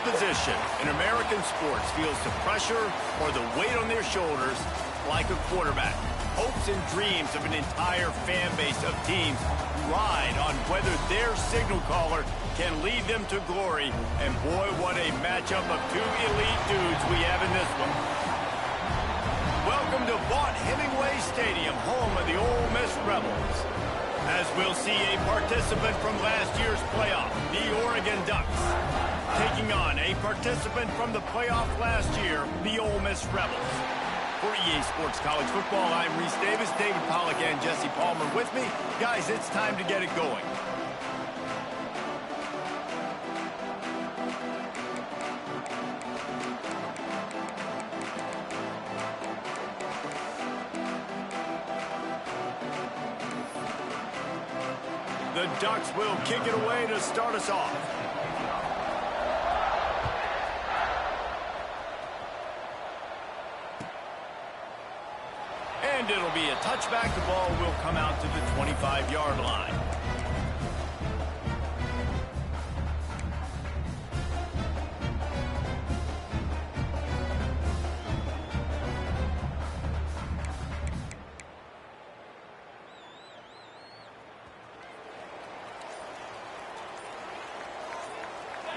position in American sports feels the pressure or the weight on their shoulders like a quarterback. Hopes and dreams of an entire fan base of teams ride on whether their signal caller can lead them to glory. And boy, what a matchup of two elite dudes we have in this one. Welcome to Vaught-Hemingway Stadium, home of the Ole Miss Rebels. As we'll see a participant from last year's playoff, the Oregon Ducks, taking on a participant from the playoff last year, the Ole Miss Rebels. For EA Sports College Football, I'm Reese Davis, David Pollack, and Jesse Palmer with me. Guys, it's time to get it going. The Ducks will kick it away to start us off. And it'll be a touchback. The ball will come out to the 25-yard line.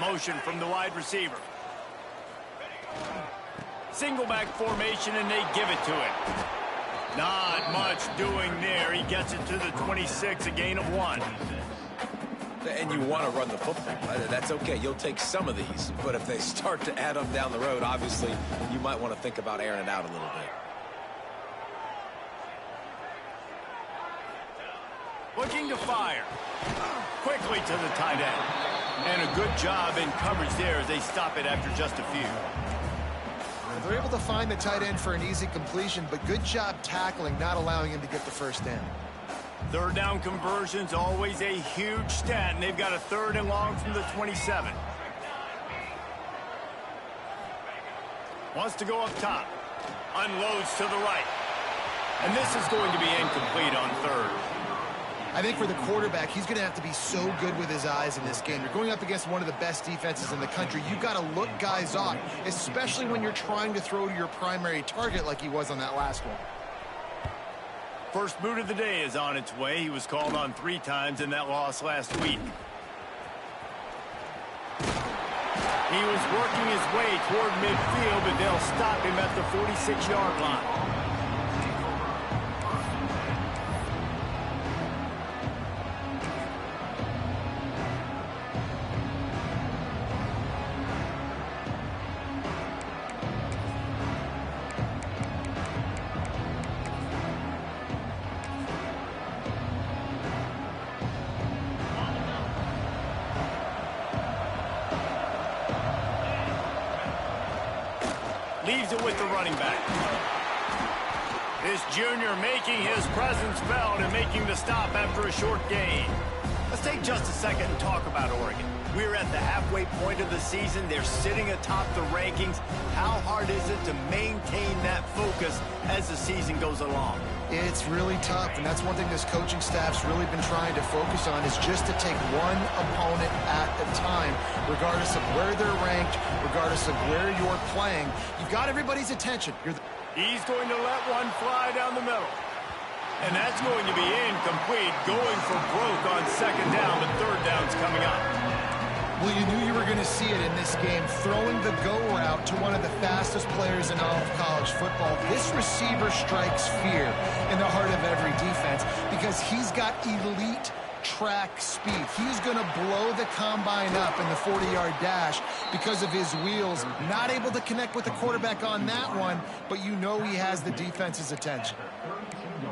Motion from the wide receiver. Single back formation, and they give it to him. Not much doing there. He gets it to the 26, a gain of 1. And you want to run the football. That's okay. You'll take some of these. But if they start to add up down the road, obviously, you might want to think about airing it out a little bit. Looking to fire. Quickly to the tight end. And a good job in coverage there as they stop it after just a few. They're able to find the tight end for an easy completion, but good job tackling, not allowing him to get the first down. Third down conversion's always a huge stat, and they've got a 3rd and long from the 27. Wants to go up top. Unloads to the right. And this is going to be incomplete on 3rd. I think for the quarterback, he's going to have to be so good with his eyes in this game. You're going up against one of the best defenses in the country. You've got to look guys off, especially when you're trying to throw to your primary target like he was on that last one. First boot of the day is on its way. He was called on 3 times in that loss last week. He was working his way toward midfield, but they'll stop him at the 46-yard line. Leaves it with the running back. This junior making his presence felt and making the stop after a short gain. Let's take just a second and talk about Oregon. We're at the halfway point of the season. They're sitting atop the rankings. How hard is it to maintain that focus as the season goes along? It's really tough, and that's one thing this coaching staff's really been trying to focus on is just to take one opponent at a time, regardless of where they're ranked, regardless of where you're playing. You've got everybody's attention. He's going to let one fly down the middle. And that's going to be incomplete, going for broke on 2nd down, but 3rd down's coming up. Well, you knew you were going to see it in this game, throwing the go route to one of the fastest players in all of college football. This receiver strikes fear in the heart of every defense because he's got elite track speed. He's going to blow the combine up in the 40-yard dash because of his wheels. Not able to connect with the quarterback on that one, but you know he has the defense's attention.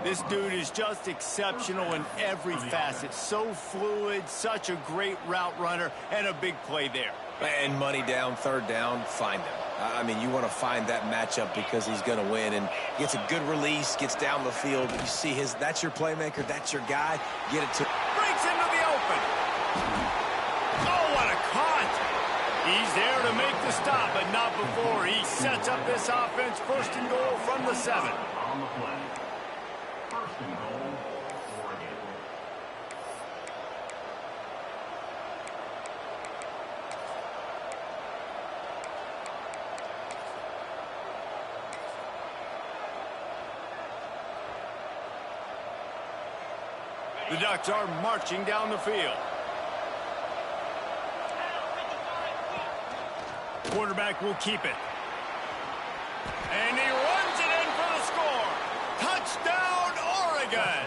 This dude is just exceptional in every facet. So fluid, such a great route runner, and a big play there. And money down, 3rd down, find him. I mean, you want to find that matchup because he's going to win. And gets a good release, gets down the field. You see that's your playmaker, that's your guy. Get it to... Breaks into the open. Oh, what a cut. He's there to make the stop, but not before. He sets up this offense 1st and goal from the 7. On the play. 1st and goal, Oregon. The Ducks are marching down the field. Quarterback will keep it. And he runs it in for the score. Touchdown, Oregon.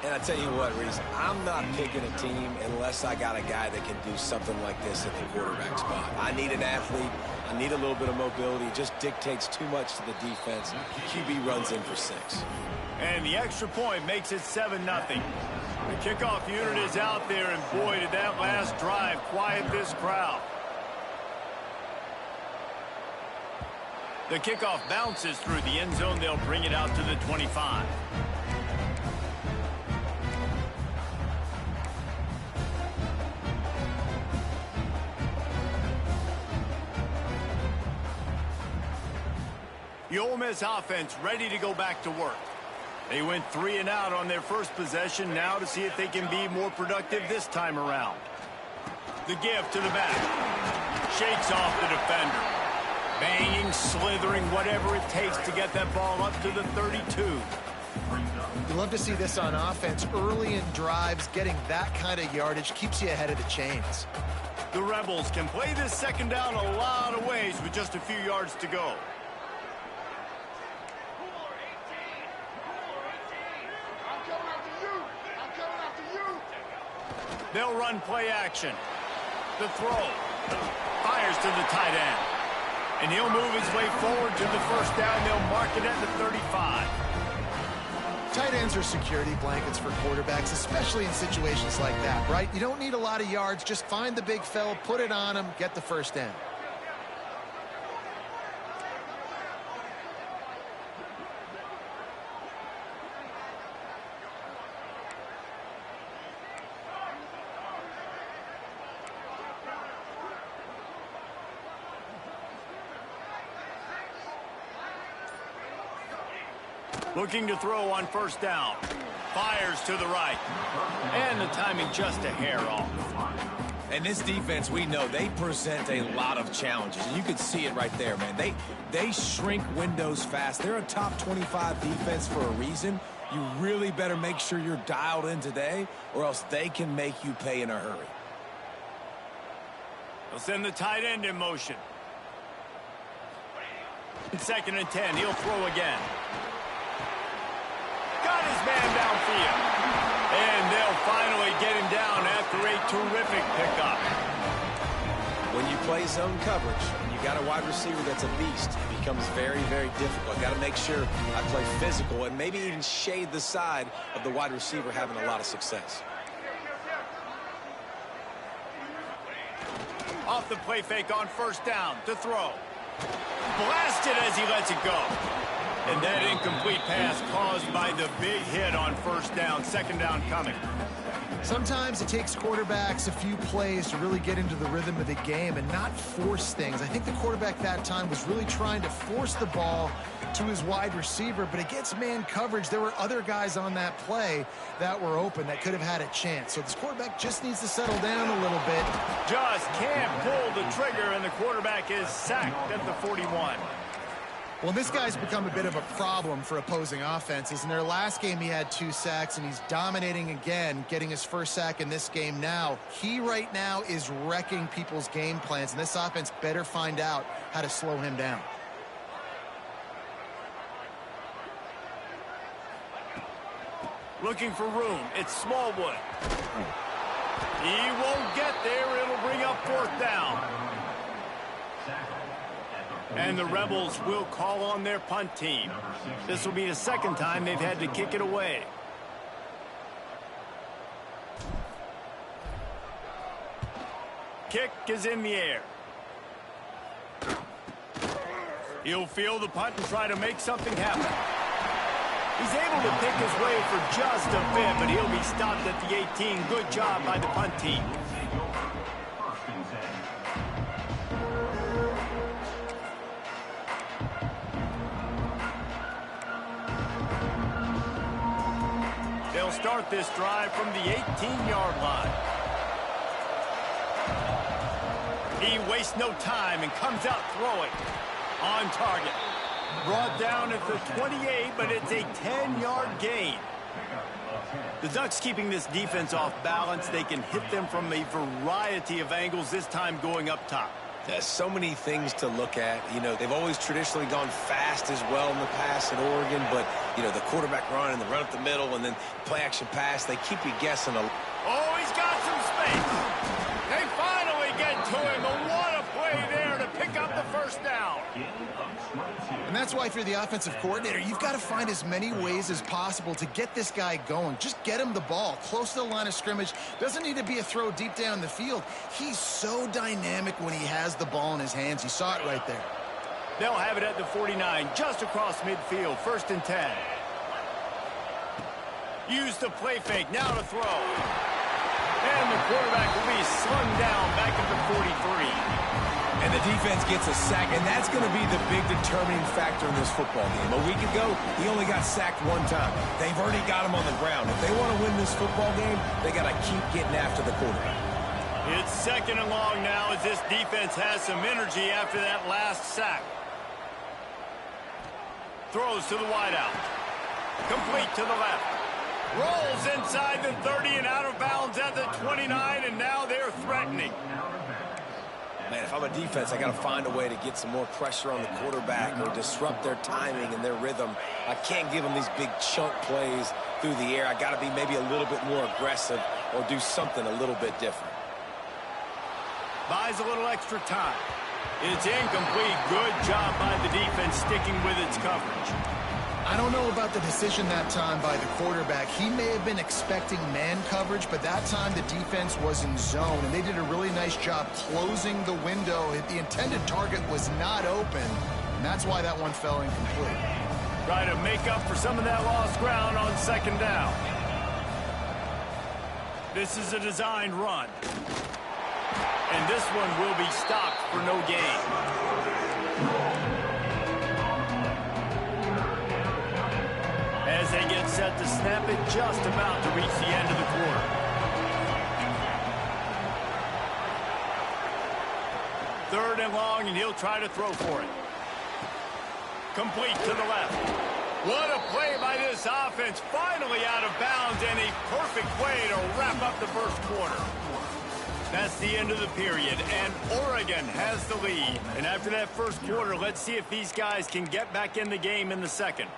And I tell you what, Reese, I'm not picking a team unless I got a guy that can do something like this at the quarterback spot. I need an athlete. I need a little bit of mobility. It just dictates too much to the defense. QB runs in for 6. And the extra point makes it 7-0. The kickoff unit is out there, and boy, did that last drive quiet this crowd. The kickoff bounces through the end zone. They'll bring it out to the 25. The Ole Miss offense ready to go back to work. They went 3 and out on their first possession, now to see if they can be more productive this time around. The give to the back. Shakes off the defender. Banging, slithering, whatever it takes to get that ball up to the 32. You love to see this on offense. Early in drives, getting that kind of yardage keeps you ahead of the chains. The Rebels can play this second down a lot of ways with just a few yards to go. They'll run play action. The throw. Fires to the tight end. And he'll move his way forward to the first down. They'll mark it at the 35. Tight ends are security blankets for quarterbacks, especially in situations like that, right? You don't need a lot of yards. Just find the big fella, put it on him, get the first down. Looking to throw on first down. Fires to the right. And the timing just a hair off. And this defense, we know, they present a lot of challenges. And you can see it right there, man. They shrink windows fast. They're a top 25 defense for a reason. You really better make sure you're dialed in today, or else they can make you pay in a hurry. They'll send the tight end in motion. 2nd and 10. He'll throw again. Got his man downfield. And they'll finally get him down after a terrific pickup. When you play zone coverage, and you got a wide receiver that's a beast, it becomes very, very difficult. Got to make sure I play physical and maybe even shade the side of the wide receiver having a lot of success. Off the play fake on first down to throw. Blasted as he lets it go. And that incomplete pass caused by the big hit on first down. 2nd down coming. Sometimes it takes quarterbacks a few plays to really get into the rhythm of the game and not force things. I think the quarterback that time was really trying to force the ball to his wide receiver, but against man coverage, there were other guys on that play that were open that could have had a chance. So this quarterback just needs to settle down a little bit. Just can't pull the trigger, and the quarterback is sacked at the 41. Well, this guy's become a bit of a problem for opposing offenses. In their last game, he had 2 sacks, and he's dominating again, getting his first sack in this game now. He right now is wrecking people's game plans, and this offense better find out how to slow him down. Looking for room. It's Smallwood. He won't get there. It'll bring up 4th down. And the Rebels will call on their punt team. This will be the 2nd time they've had to kick it away. Kick is in the air. He'll field the punt and try to make something happen. He's able to pick his way for just a bit, but he'll be stopped at the 18. Good job by the punt team. They'll start this drive from the 18-yard line. He wastes no time and comes out throwing. On target. Brought down at the 28, but it's a 10-yard gain. The Ducks keeping this defense off balance. They can hit them from a variety of angles, this time going up top. There's so many things to look at. You know, they've always traditionally gone fast as well in the past at Oregon, but, you know, the quarterback run and the run up the middle and then play-action pass, they keep you guessing. Oh, he's got some space. They finally get to him. And what a play there to pick up the first down. And that's why if you're the offensive coordinator, you've got to find as many ways as possible to get this guy going. Just get him the ball close to the line of scrimmage. Doesn't need to be a throw deep down the field. He's so dynamic when he has the ball in his hands. You saw it right there. They'll have it at the 49, just across midfield, 1st and 10. Use the play fake, now to throw. And the quarterback will be slung down back at the 43. And the defense gets a sack, and that's going to be the big determining factor in this football game. A week ago, he only got sacked 1 time. They've already got him on the ground. If they want to win this football game, they got to keep getting after the quarterback. It's 2nd and long now as this defense has some energy after that last sack. Throws to the wideout. Complete to the left. Rolls inside the 30 and out of bounds at the 29, and now they're threatening. Man, if I'm a defense, I got to find a way to get some more pressure on the quarterback or disrupt their timing and their rhythm. I can't give them these big chunk plays through the air. I got to be maybe a little bit more aggressive or do something a little bit different. Buys a little extra time. It's incomplete. Good job by the defense sticking with its coverage. I don't know about the decision that time by the quarterback. He may have been expecting man coverage, but that time the defense was in zone, and they did a really nice job closing the window. The intended target was not open, and that's why that one fell incomplete. Try to make up for some of that lost ground on 2nd down. This is a designed run. And this one will be stopped for no gain. As they get set to snap it, just about to reach the end of the quarter. Third and long, and he'll try to throw for it. Complete to the left. What a play by this offense. Finally out of bounds, and a perfect way to wrap up the first quarter. That's the end of the period, and Oregon has the lead. And after that first quarter, let's see if these guys can get back in the game in the second.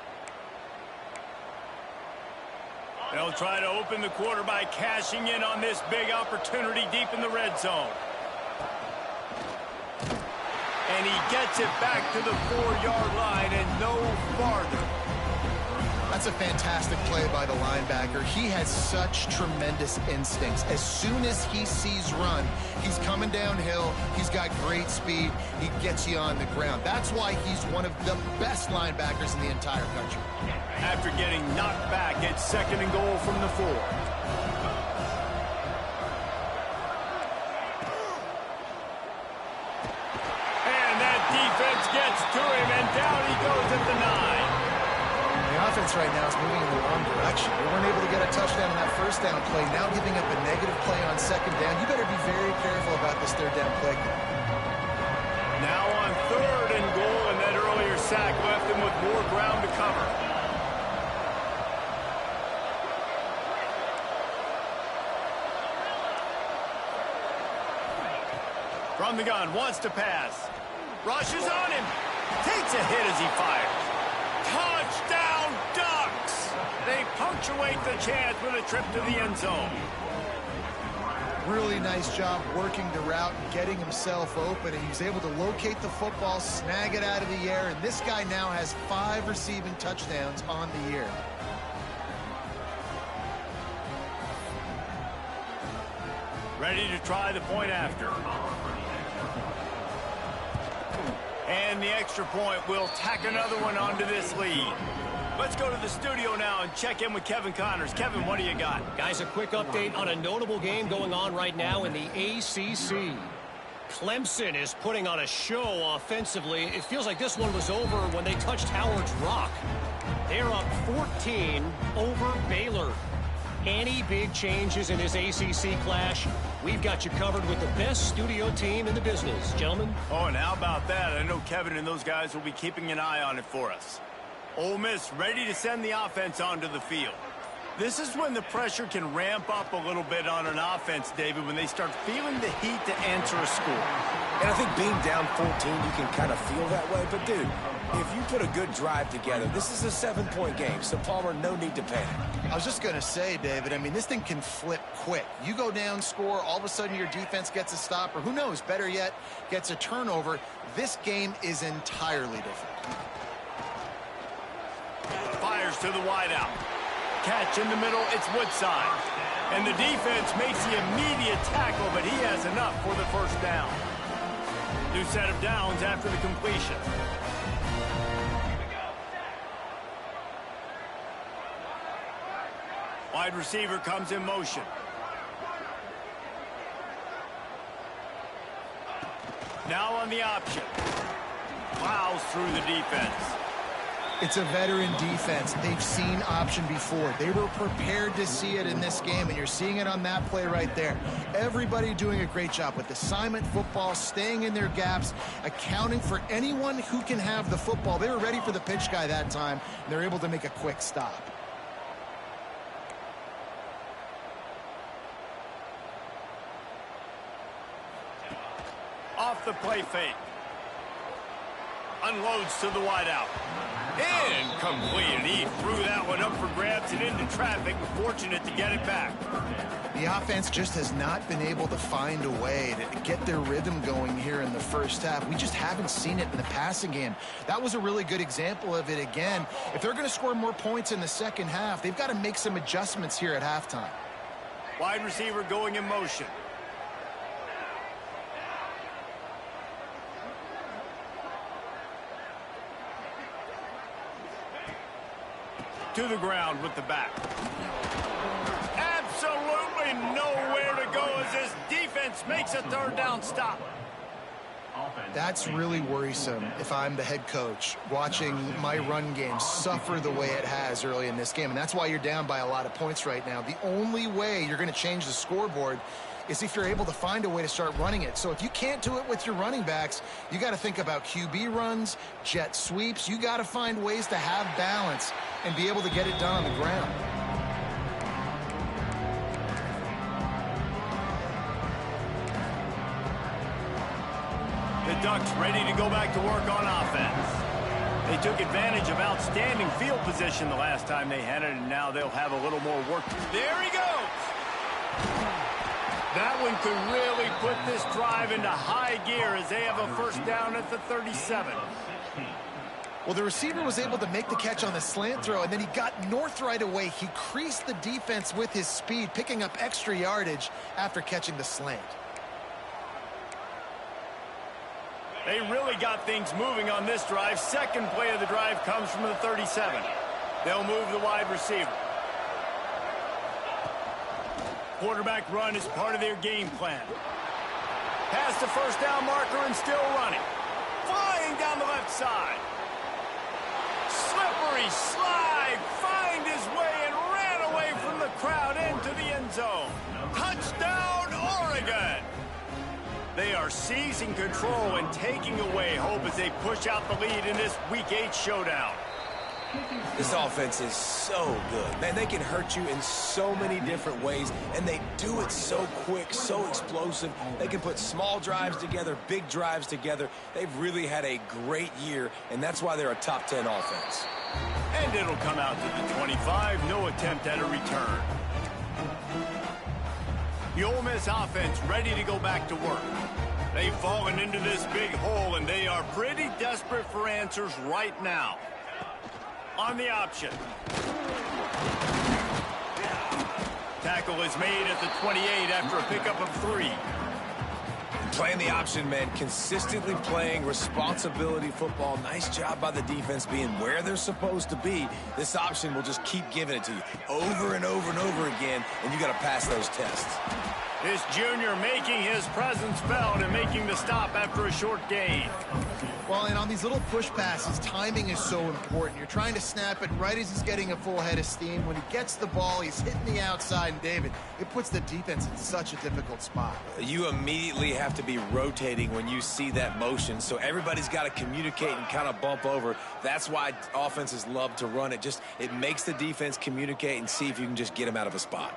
They'll try to open the quarter by cashing in on this big opportunity deep in the red zone. And he gets it back to the 4-yard line and no farther. That's a fantastic play by the linebacker. He has such tremendous instincts. As soon as he sees run, he's coming downhill. He's got great speed. He gets you on the ground. That's why he's one of the best linebackers in the entire country. After getting knocked back, it's 2nd and goal from the 4. And that defense gets to him, and down he goes at the 9. The offense right now is moving in the wrong direction. They weren't able to get a touchdown on that 1st down play. Now giving up a negative play on 2nd down. You better be very careful about this 3rd down play. Now on 3rd and goal, and that earlier sack left him with more ground to cover. From the gun, wants to pass. Rushes on him. Takes a hit as he fires. Touchdown, Ducks! They punctuate the chance with a trip to the end zone. Really nice job working the route and getting himself open. And he was able to locate the football, snag it out of the air, and this guy now has 5 receiving touchdowns on the year. Ready to try the point after. And the extra point will tack another one onto this lead. Let's go to the studio now and check in with Kevin Connors. Kevin, what do you got? Guys, a quick update on a notable game going on right now in the ACC. Clemson is putting on a show offensively. It feels like this one was over when they touched Howard's Rock. They're up 14 over Baylor. Any big changes in this ACC clash, we've got you covered with the best studio team in the business, gentlemen. Oh, and how about that? I know Kevin and those guys will be keeping an eye on it for us. Ole Miss ready to send the offense onto the field. This is when the pressure can ramp up a little bit on an offense, David, when they start feeling the heat to answer a score. And I think being down 14, you can kind of feel that way. But, dude, if you put a good drive together, this is a 7-point game. So, Palmer, no need to panic. I was just going to say, David, I mean, this thing can flip quick. You go down, score, all of a sudden your defense gets a stop, or who knows, better yet, gets a turnover. This game is entirely different. Fires to the wideout. Catch in the middle, it's Woodside. And the defense makes the immediate tackle, but he has enough for the first down. New set of downs after the completion. Wide receiver comes in motion. Now on the option. Plows through the defense. It's a veteran defense. They've seen option before. They were prepared to see it in this game, and you're seeing it on that play right there. Everybody doing a great job with assignment football, staying in their gaps, accounting for anyone who can have the football. They were ready for the pitch guy that time, and they're able to make a quick stop. Off the play fake. Unloads to the wideout. Incomplete, and he threw that one up for grabs and into traffic. Fortunate to get it back. The offense just has not been able to find a way to get their rhythm going here in the first half. We just haven't seen it in the passing game. That was a really good example of it again. If they're going to score more points in the second half, they've got to make some adjustments here at halftime. Wide receiver going in motion. To the ground with the back. Absolutely nowhere to go as this defense makes a third down stop. That's really worrisome if I'm the head coach, watching my run game suffer the way it has early in this game. And that's why you're down by a lot of points right now. The only way you're going to change the scoreboard is if you're able to find a way to start running it. So if you can't do it with your running backs, you got to think about QB runs, jet sweeps. You got to find ways to have balance and be able to get it done on the ground. The Ducks ready to go back to work on offense. They took advantage of outstanding field position the last time they had it, and now they'll have a little more work. There he goes! That one could really put this drive into high gear as they have a first down at the 37. Well, the receiver was able to make the catch on the slant throw, and then he got north right away. He creased the defense with his speed, picking up extra yardage after catching the slant. They really got things moving on this drive. Second play of the drive comes from the 37. They'll move the wide receiver. Quarterback run is part of their game plan. Past the first down marker and still running. Flying down the left side. Slippery slide. Find his way and ran away from the crowd into the end zone. Touchdown, Oregon. They are seizing control and taking away hope as they push out the lead in this Week 8 showdown. This offense is so good. Man, they can hurt you in so many different ways, and they do it so quick, so explosive. They can put small drives together, big drives together. They've really had a great year, and that's why they're a top 10 offense. And it'll come out to the 25. No attempt at a return. The Ole Miss offense ready to go back to work. They've fallen into this big hole, and they are pretty desperate for answers right now. On the option. Tackle is made at the 28 after a pickup of 3. Playing the option, man, consistently playing responsibility football. Nice job by the defense being where they're supposed to be. This option will just keep giving it to you over and over and over again, and you got to pass those tests. This junior making his presence felt and making the stop after a short gain. Well, and on these little push passes, timing is so important. You're trying to snap it right as he's getting a full head of steam. When he gets the ball, he's hitting the outside, and David, it puts the defense in such a difficult spot. You immediately have to be rotating when you see that motion, so everybody's got to communicate and kind of bump over. That's why offenses love to run it. It makes the defense communicate and see if you can just get them out of a spot.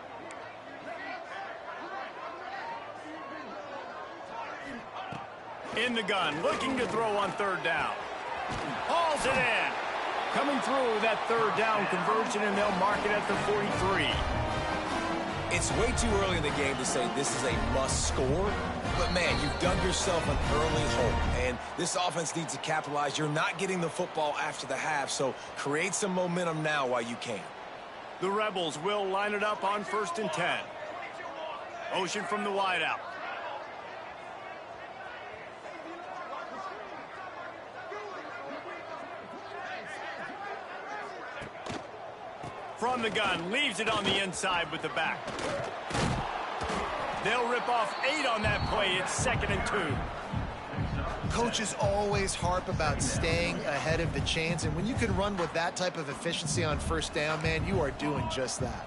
In the gun, looking to throw on third down. Hauls it in. Coming through that third down conversion, and they'll mark it at the 43. It's way too early in the game to say this is a must score, but man, you've dug yourself an early hole, and this offense needs to capitalize. You're not getting the football after the half, so create some momentum now while you can. The Rebels will line it up on 1st and 10. Motion from the wideout. From the gun, leaves it on the inside with the back. They'll rip off 8 on that play. It's 2nd and 2. Coaches always harp about staying ahead of the chains, and when you can run with that type of efficiency on 1st down, man, you are doing just that.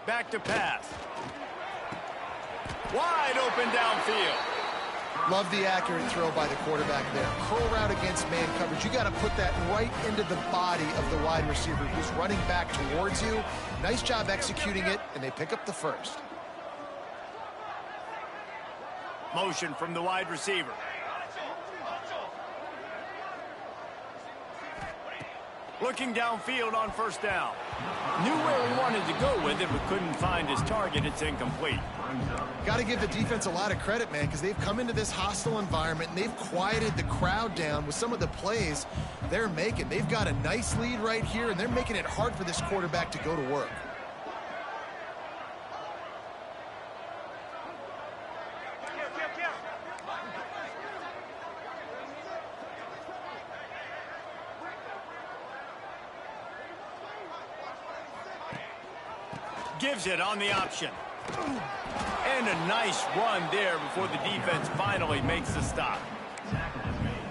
Back to pass. Wide open downfield. Love the accurate throw by the quarterback there. Curl route against man coverage. You got to put that right into the body of the wide receiver who's running back towards you. Nice job executing it, and they pick up the first. Motion from the wide receiver. Looking downfield on 1st down. Knew where he wanted to go with it, but couldn't find his target. It's incomplete. Got to give the defense a lot of credit, man, because they've come into this hostile environment and they've quieted the crowd down with some of the plays they're making. They've got a nice lead right here, and they're making it hard for this quarterback to go to work. Gives it on the option. And a nice run there before the defense finally makes the stop.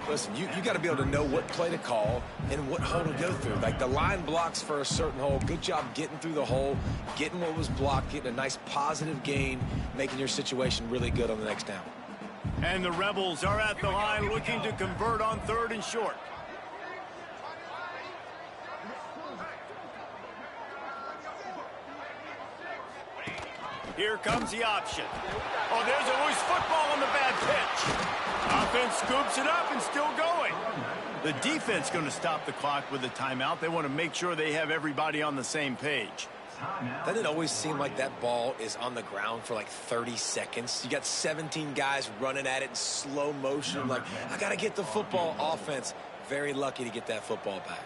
Listen, you got to be able to know what play to call and what hole to go through. Like the line blocks for a certain hole. Good job getting through the hole, getting what was blocked, getting a nice positive gain, making your situation really good on the next down. And the Rebels are at the line looking to convert on 3rd and short. Here comes the option. Oh, there's a loose football on the bad pitch. Offense scoops it up and still going. The defense going to stop the clock with a timeout. They want to make sure they have everybody on the same page. Doesn't it always seem like that ball is on the ground for like 30 seconds? You got 17 guys running at it in slow motion. Like, I got to get the football. Offense, very lucky to get that football back.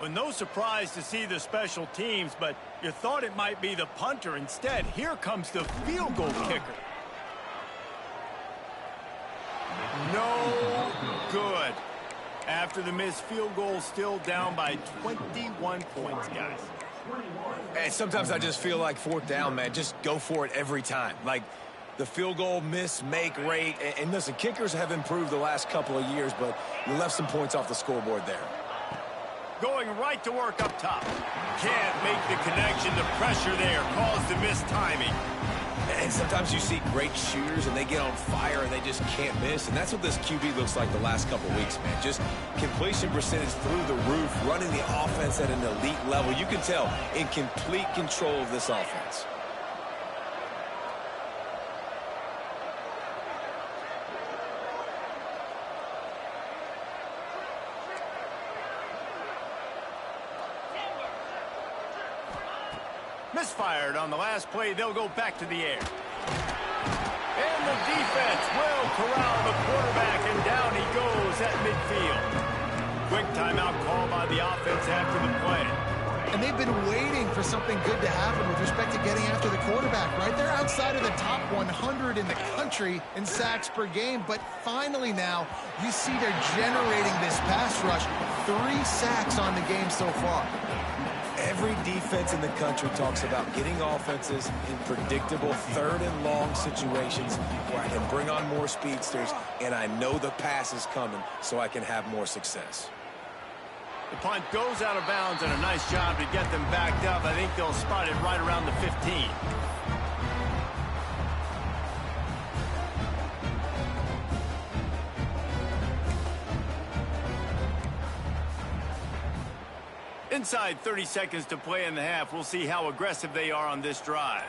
Well, no surprise to see the special teams, but you thought it might be the punter. Instead, here comes the field goal kicker. No good. After the missed field goal, still down by 21 points, guys. And sometimes I just feel like 4th down, man, just go for it every time. Like the field goal miss, make rate. And listen, kickers have improved the last couple of years, but you left some points off the scoreboard there. Going right to work up top. Can't make the connection. The pressure there caused the missed timing. And sometimes you see great shooters and they get on fire and they just can't miss. And that's what this QB looks like the last couple weeks, man. Just completion percentage through the roof, running the offense at an elite level. You can tell in complete control of this offense. Misfired on the last play. They'll go back to the air. And the defense will corral the quarterback, and down he goes at midfield. Quick timeout call by the offense after the play. And they've been waiting for something good to happen with respect to getting after the quarterback, right? They're outside of the top 100 in the country in sacks per game, but finally now you see they're generating this pass rush. 3 sacks on the game so far. Every defense in the country talks about getting offenses in predictable third and long situations where I can bring on more speedsters and I know the pass is coming so I can have more success. The punt goes out of bounds, and a nice job to get them backed up. I think they'll spot it right around the 15. Inside 30 seconds to play in the half. We'll see how aggressive they are on this drive.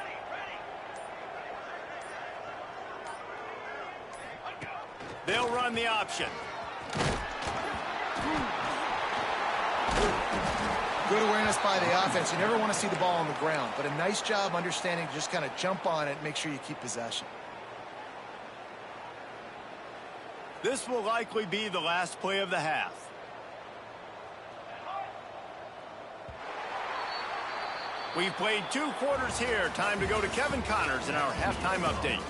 They'll run the option. Good awareness by the offense. You never want to see the ball on the ground, but a nice job understanding to just kind of jump on it and make sure you keep possession. This will likely be the last play of the half. We've played 2 quarters here. Time to go to Kevin Connors in our halftime update.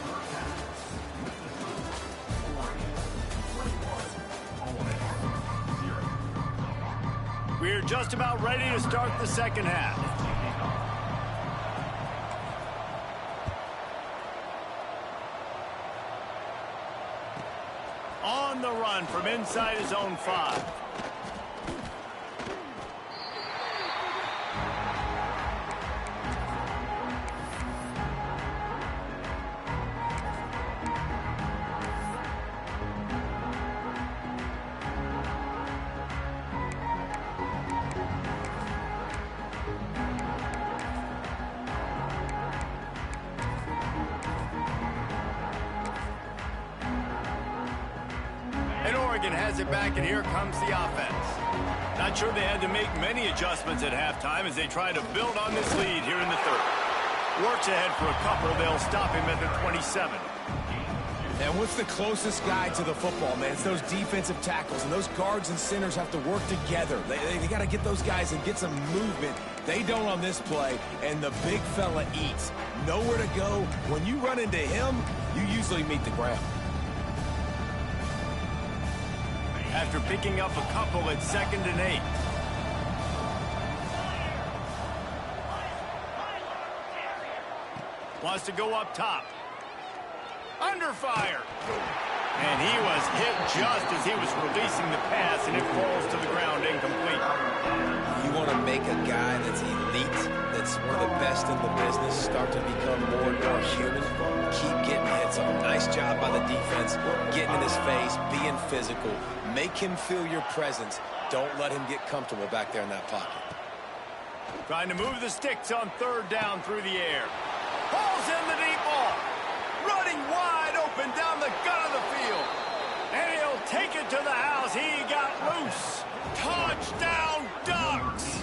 We're just about ready to start the second half. On the run from inside his own 5. Has it back, and here comes the offense. Not sure they had to make many adjustments at halftime as they try to build on this lead here in the third. Works ahead for a couple. They'll stop him at the 27. And what's the closest guy to the football, man? It's those defensive tackles, and those guards and centers have to work together. They got to get those guys and get some movement. They don't on this play, and the big fella eats. Nowhere to go. When you run into him, you usually meet the ground. After picking up a couple at 2nd and 8. Wants to go up top. Under fire. And he was hit just as he was releasing the pass, and it falls to the ground incomplete. You want to make a guy that's elite, that's one of the best in the business, start to become more and more human. Keep getting hits on him. Nice job by the defense, getting in his face, being physical. Make him feel your presence. Don't let him get comfortable back there in that pocket. Trying to move the sticks on 3rd down through the air. Hauls in the deep ball. Running wide open down the gut of the field. And he'll take it to the house. He got loose. Touchdown, Ducks!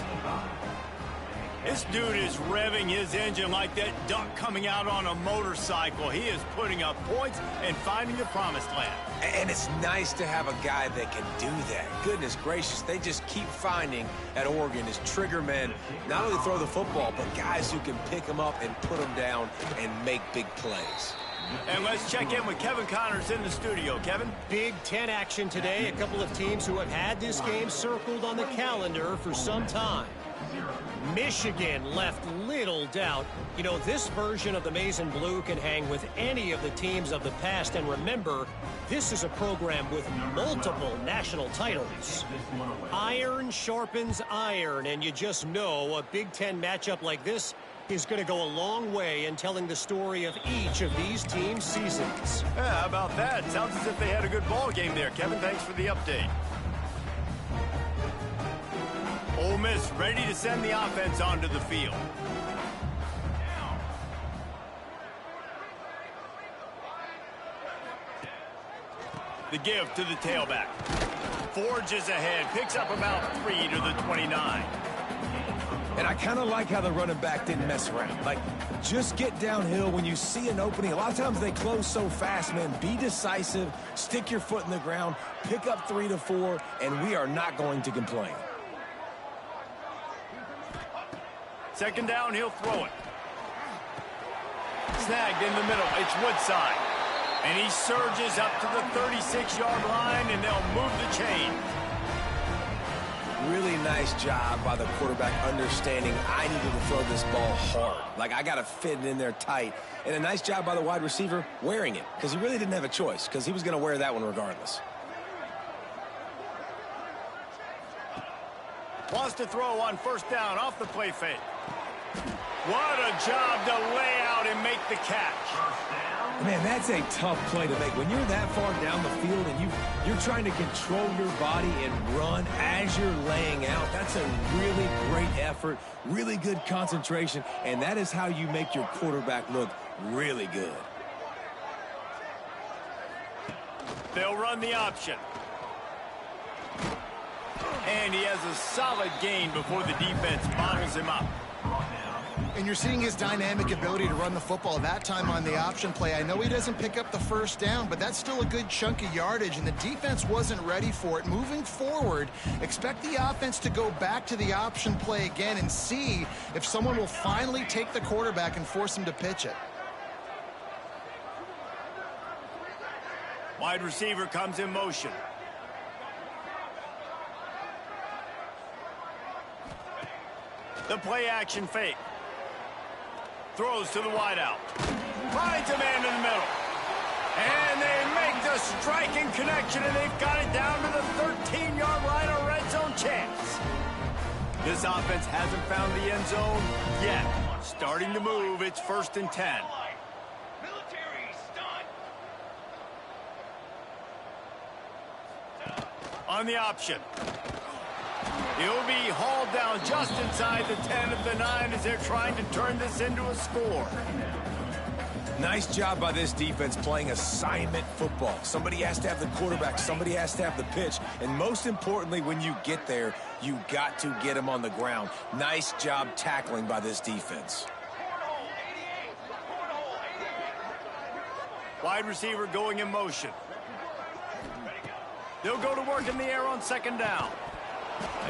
This dude is revving his engine like that duck coming out on a motorcycle. He is putting up points and finding the promised land. And it's nice to have a guy that can do that. Goodness gracious, they just keep finding at Oregon is trigger men. Not only throw the football, but guys who can pick them up and put them down and make big plays. And let's check in with Kevin Connors in the studio. Kevin? Big Ten action today. A couple of teams who have had this game circled on the calendar for some time. Michigan left little doubt. You know, this version of the Maize and Blue can hang with any of the teams of the past. And remember, this is a program with multiple national titles. Iron sharpens iron, and you just know a Big Ten matchup like this is going to go a long way in telling the story of each of these teams' seasons. Yeah, how about that? Sounds as if they had a good ball game there. Kevin, thanks for the update. Ole Miss ready to send the offense onto the field. The give to the tailback. Forges ahead, picks up about 3 to the 29. And I kind of like how the running back didn't mess around. Like, just get downhill when you see an opening. A lot of times they close so fast, man. Be decisive, stick your foot in the ground, pick up 3 to 4, and we are not going to complain. 2nd down, he'll throw it. Snagged in the middle. It's Woodside. And he surges up to the 36-yard line, and they'll move the chain. Really nice job by the quarterback understanding I needed to throw this ball hard. Like, I got to fit it in there tight. And a nice job by the wide receiver wearing it, because he really didn't have a choice, because he was going to wear that one regardless. Wants to throw on first down off the play fake. What a job to lay out and make the catch. Man, that's a tough play to make. When you're that far down the field and you're trying to control your body and run as you're laying out, that's a really great effort, really good concentration, and that is how you make your quarterback look really good. They'll run the option. And he has a solid gain before the defense bottles him up. And you're seeing his dynamic ability to run the football that time on the option play. I know he doesn't pick up the first down, but that's still a good chunk of yardage, and the defense wasn't ready for it. Moving forward, expect the offense to go back to the option play again and see if someone will finally take the quarterback and force him to pitch it. Wide receiver comes in motion. The play action fake. Throws to the wideout. Finds a man in the middle. And they make the striking connection, and they've got it down to the 13-yard line, a red zone chance. This offense hasn't found the end zone yet. Starting to move, it's 1st and 10. On the option. He'll be hauled down just inside the 10 of the 9 as they're trying to turn this into a score. Nice job by this defense playing assignment football. Somebody has to have the quarterback, somebody has to have the pitch, and most importantly, when you get there, you got to get him on the ground. Nice job tackling by this defense. Wide receiver going in motion. They'll go to work in the air on 2nd down.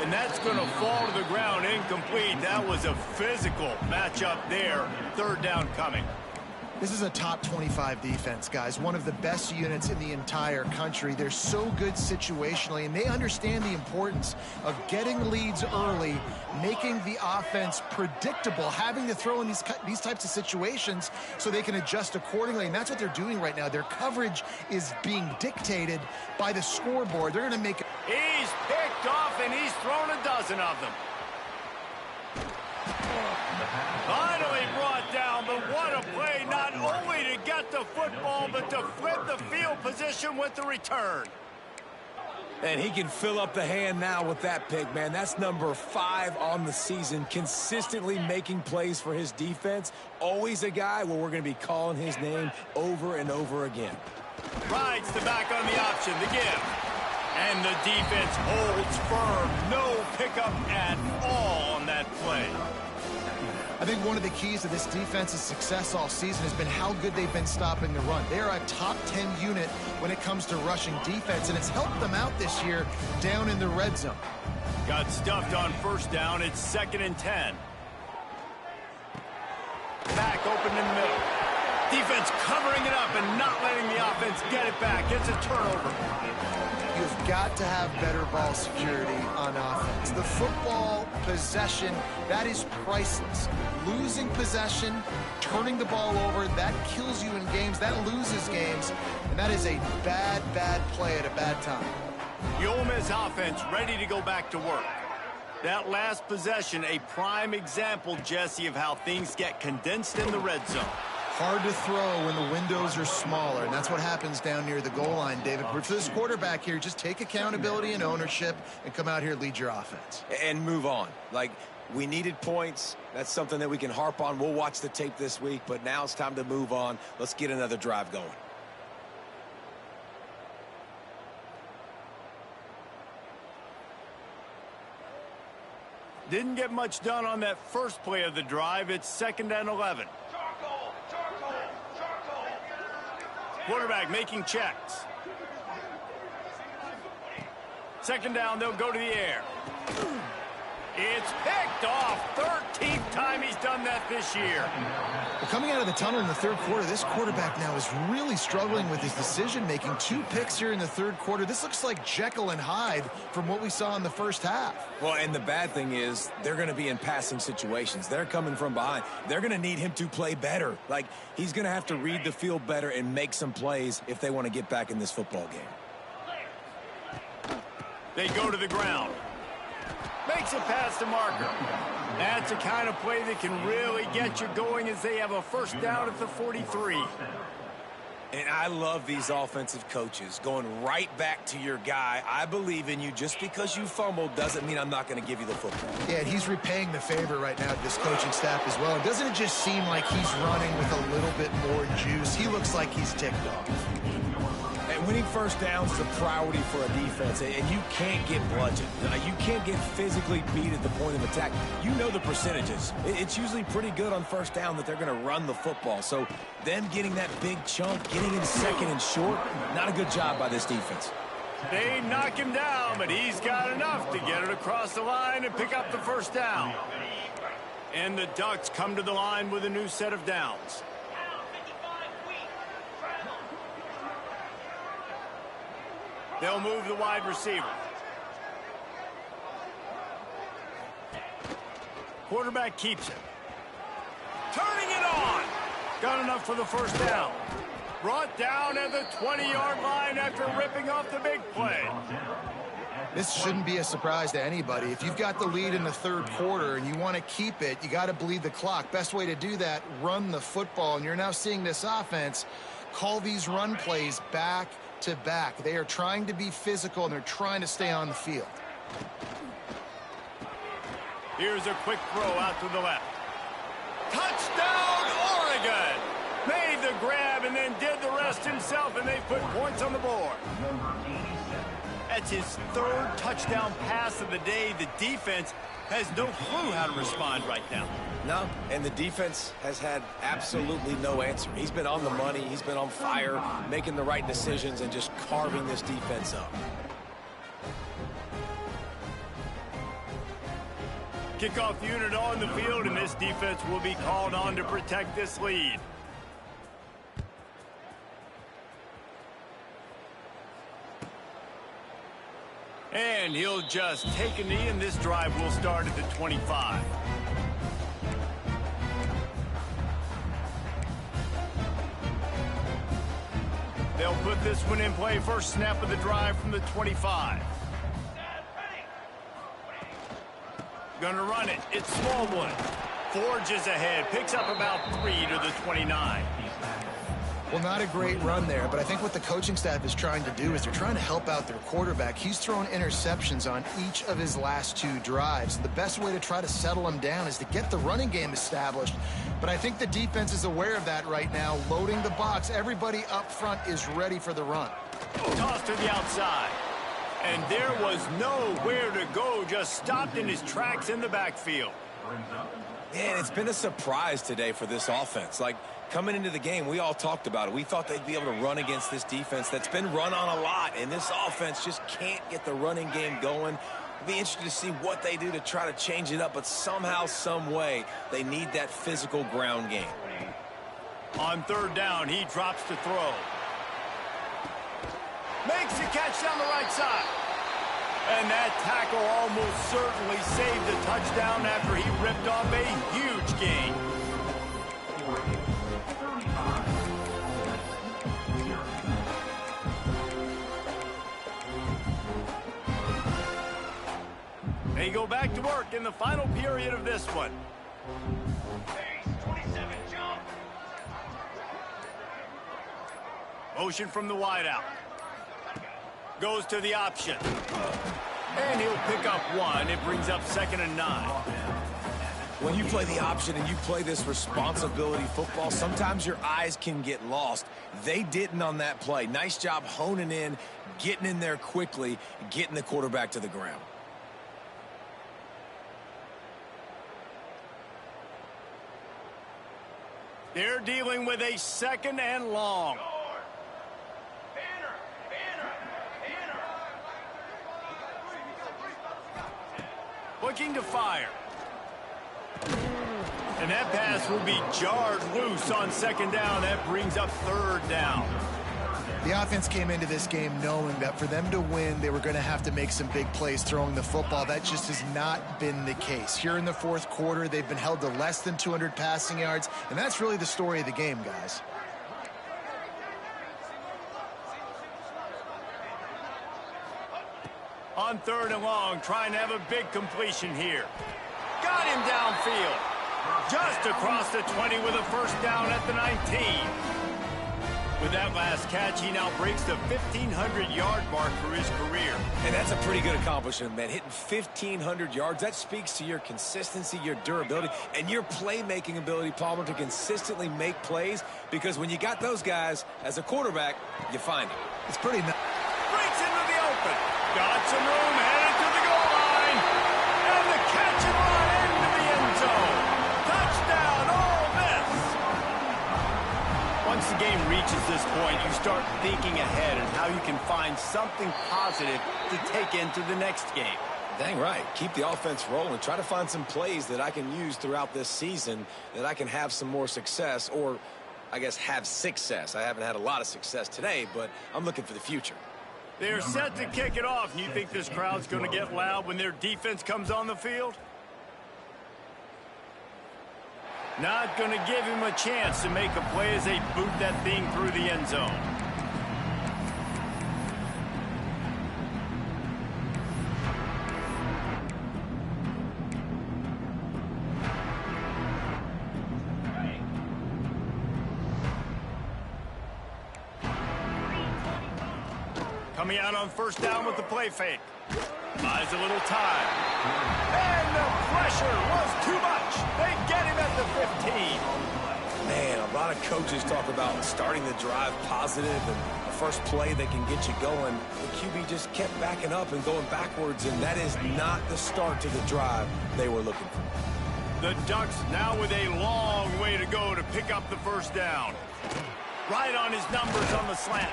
And that's going to fall to the ground incomplete. That was a physical matchup there. 3rd down coming. This is a top 25 defense, guys. One of the best units in the entire country. They're so good situationally, and they understand the importance of getting leads early, making the offense predictable, having to throw in these types of situations so they can adjust accordingly, and that's what they're doing right now. Their coverage is being dictated by the scoreboard. They're going to make it. He's picked off, and he's thrown a dozen of them. Finally brought down, but what a play, not only to get the football, but to flip the field position with the return. And he can fill up the hand now with that pick, man. That's number 5 on the season, consistently making plays for his defense. Always a guy where we're going to be calling his name over and over again. Rides the back on the option, the give. And the defense holds firm. No pickup at all on that play. I think one of the keys to this defense's success all season has been how good they've been stopping the run. They're a top 10 unit when it comes to rushing defense, and it's helped them out this year down in the red zone. Got stuffed on 1st down. It's 2nd and 10. Back open in the middle. Defense covering it up and not letting the offense get it back. It's a turnover. You've got to have better ball security on offense. The football possession, that is priceless. Losing possession, turning the ball over, that kills you in games, that loses games, and that is a bad, bad play at a bad time. The Ole Miss offense ready to go back to work. That last possession, a prime example, Jesse, of how things get condensed in the red zone. Hard to throw when the windows are smaller, and that's what happens down near the goal line, David. But for this quarterback here, just take accountability and ownership and come out here and lead your offense. And move on. Like, we needed points. That's something that we can harp on. We'll watch the tape this week, but now it's time to move on. Let's get another drive going. Didn't get much done on that first play of the drive. It's 2nd and 11. Quarterback making checks. 2nd down, they'll go to the air. It's picked off. 13th time he's done that this year. Well, coming out of the tunnel in the third quarter, this quarterback now is really struggling with his decision-making. 2 picks here in the third quarter. This looks like Jekyll and Hyde from what we saw in the first half. Well, and the bad thing is they're going to be in passing situations. They're coming from behind. They're going to need him to play better. Like, he's going to have to read the field better and make some plays if they want to get back in this football game. They go to the ground. Makes it past the marker. That's the kind of play that can really get you going as they have a first down at the 43. And I love these offensive coaches going right back to your guy. I believe in you. Just because you fumbled doesn't mean I'm not going to give you the football. Yeah, and he's repaying the favor right now to this coaching staff as well. And doesn't it just seem like he's running with a little bit more juice? He looks like he's ticked off. And winning first downs is a priority for a defense, and you can't get bludgeoned. You can't get physically beat at the point of attack. You know the percentages. It's usually pretty good on first down that they're going to run the football. So them getting that big chunk, getting in second and short, not a good job by this defense. They knock him down, but he's got enough to get it across the line and pick up the first down. And the Ducks come to the line with a new set of downs. They'll move the wide receiver. Quarterback keeps it. Turning it on. Got enough for the first down. Brought down at the 20-yard line after ripping off the big play. This shouldn't be a surprise to anybody. If you've got the lead in the third quarter and you want to keep it, you got to bleed the clock. Best way to do that, run the football. And you're now seeing this offense call these run plays back to back. They are trying to be physical, and they're trying to stay on the field. Here's a quick throw out to the left. Touchdown, Oregon! Made the grab and then did the rest himself, and they put points on the board. That's his third touchdown pass of the day. The defense has no clue how to respond right now. No, and the defense has had absolutely no answer. He's been on the money. He's been on fire, making the right decisions and just carving this defense up. Kickoff unit on the field, and this defense will be called on to protect this lead. And he'll just take a knee, and this drive will start at the 25. They'll put this one in play. First snap of the drive from the 25. Gonna run it. It's Smallwood. Forges ahead. Picks up about 3 to the 29. Well, not a great run there, but I think what the coaching staff is trying to do is they're trying to help out their quarterback. He's thrown interceptions on each of his last 2 drives. The best way to try to settle him down is to get the running game established. But I think the defense is aware of that right now, loading the box. Everybody up front is ready for the run. Toss to the outside. And there was nowhere to go, just stopped in his tracks in the backfield. Man, it's been a surprise today for this offense. Like, coming into the game, we all talked about it. We thought they'd be able to run against this defense that's been run on a lot, and this offense just can't get the running game going. It'll be interesting to see what they do to try to change it up, but somehow, some way, they need that physical ground game. On third down, he drops to throw. Makes the catch down the right side. And that tackle almost certainly saved the touchdown after he ripped off a huge gain. They go back to work in the final period of this one. Motion from the wideout. Goes to the option. And he'll pick up 1. It brings up 2nd and 9. When you play the option and you play this responsibility football, sometimes your eyes can get lost. They didn't on that play. Nice job honing in, getting in there quickly, getting the quarterback to the ground. They're dealing with a 2nd and long. looking to fire. And that pass will be jarred loose on second down. That brings up third down. The offense came into this game knowing that for them to win, they were going to have to make some big plays throwing the football. That just has not been the case. Here in the fourth quarter, they've been held to less than 200 passing yards, and that's really the story of the game, guys. On third and long, trying to have a big completion here. Got him downfield. Just across the 20 with a first down at the 19. With that last catch, he now breaks the 1,500-yard mark for his career. And that's a pretty good accomplishment, man. Hitting 1,500 yards, that speaks to your consistency, your durability, and your playmaking ability, Palmer, to consistently make plays. Because when you got those guys as a quarterback, you find them. It's pretty nice. Breaks into the open. Got some room, headed to the goal line. And the catch and run into the end zone. Touchdown, Ole Miss. Once the game reaches this point, you start thinking ahead and how you can find something positive to take into the next game. Dang right. Keep the offense rolling. Try to find some plays that I can use throughout this season that I can have some more success, or I guess have success. I haven't had a lot of success today, but I'm looking for the future. They're set to kick it off. And you think this crowd's going to get loud when their defense comes on the field? Not going to give him a chance to make a play as they boot that thing through the end zone. Coming out on first down with the play fake. Buys a little time. And the pressure was too much. They get him at the 15. Man, a lot of coaches talk about starting the drive positive and the first play that can get you going. The QB just kept backing up and going backwards, and that is not the start to the drive they were looking for. The Ducks now with a long way to go to pick up the first down. Right on his numbers on the slant.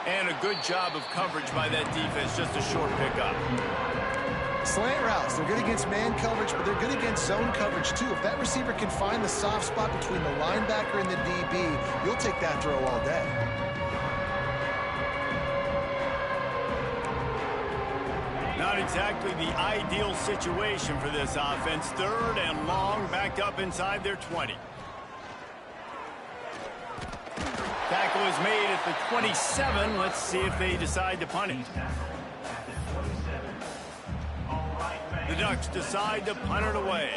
And a good job of coverage by that defense, just a short pickup. Slant routes, they're good against man coverage, but they're good against zone coverage too. If that receiver can find the soft spot between the linebacker and the DB, you'll take that throw all day. Not exactly the ideal situation for this offense. Third and long, backed up inside their 20. Tackle is made at the 27. Let's see if they decide to punt it. The Ducks decide to punt it away.